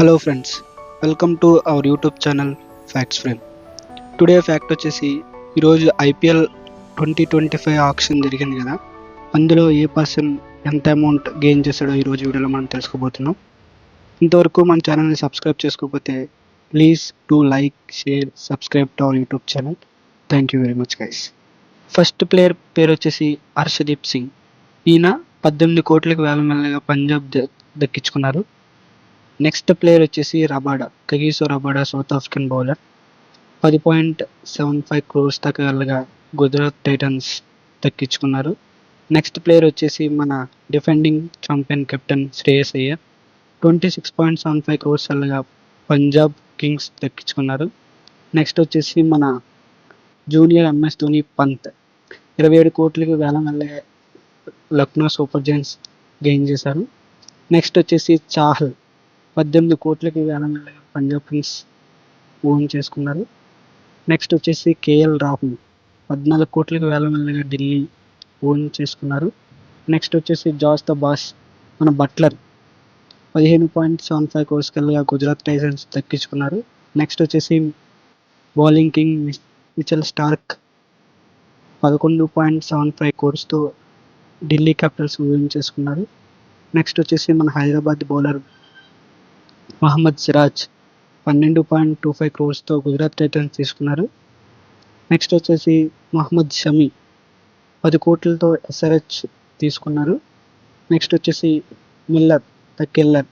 Hello friends, welcome to our YouTube channel facts frame. Today fact వచ్చేసి ఈరోజు IPL 2025 auction జరిగింది కదా. అందులో ఏ పర్సన్ ఎంత అమౌంట్ గెయిన్ చేశాడో ఈరోజు వీడియోలో మనం తెలుసుకోబోతున్నాం. ఇంతవరకు మన ఛానల్ని సబ్స్క్రైబ్ చేసుకోకపోతే please to like, share, subscribe to our YouTube channel. Thank you very much guys. First player పేరు వచ్చేసి హర్షదీప్ సింగ్. ఈయన 18 కోట్లకు వేలమెల్లగా పంజాబ్ దక్కించుకున్నారు. నెక్స్ట్ ప్లేయర్ వచ్చేసి Rabada, Kagiso Rabada, south African bowler. 10.75 crores దాకా వెళ్ళగా గుజరాత్ టైటన్స్ దక్కించుకున్నారు. నెక్స్ట్ ప్లేయర్ వచ్చేసి మన defending champion captain Shreyas Iyer. 26.75 crores వెళ్ళగా పంజాబ్ కింగ్స్ దక్కించుకున్నారు. నెక్స్ట్ వచ్చేసి మన జూనియర్ ఎంఎస్ ధోని పంత్ 27 కోట్లకి వేలమెల్లగా లక్నో సూపర్ జైంట్స్ గెయిన్ చేశారు. నెక్స్ట్ వచ్చేసి చాహల్ 18 కోట్లకి వేలమెల్లగా పంజాబ్ కింగ్స్ ఓన్ చేసుకున్నారు. నెక్స్ట్ వచ్చేసి కేఎల్ రాహుల్ 14 కోట్లకి వేలమెల్లగా ఢిల్లీ ఓన్ చేసుకున్నారు. నెక్స్ట్ వచ్చేసి జాస్ ద బాస్ మన బట్లర్ 15.75 crores కల్లా గుజరాత్ టైటన్స్ దక్కించుకున్నారు. నెక్స్ట్ వచ్చేసి bowling king Mitchell Starc 11.75 crores Delhi capitals own చేసుకున్నారు. నెక్స్ట్ వచ్చేసి మన Hyderabad bowler Mohammed Siraj 12.25 crores Gujarat titans తీసుకున్నారు. నెక్స్ట్ వచ్చేసి మహమ్మద్ షమి 10 కోట్లతో ఎస్ఆర్హెచ్ తీసుకున్నారు. నెక్స్ట్ వచ్చేసి Miller the killer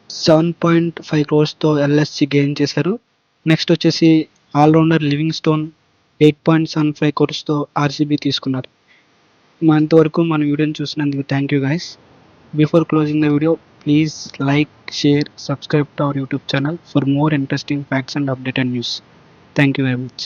7.5 crores LSG gain చేశారు. నెక్స్ట్ వచ్చేసి allrounder Livingstone 8.75 crores RCB తీసుకున్నారు. ఇంతవరకు మన వీడియోని చూసినందుకు thank you guys. Before closing the video, please like, share, subscribe to our YouTube channel for more interesting facts and updated news. Thank you very much.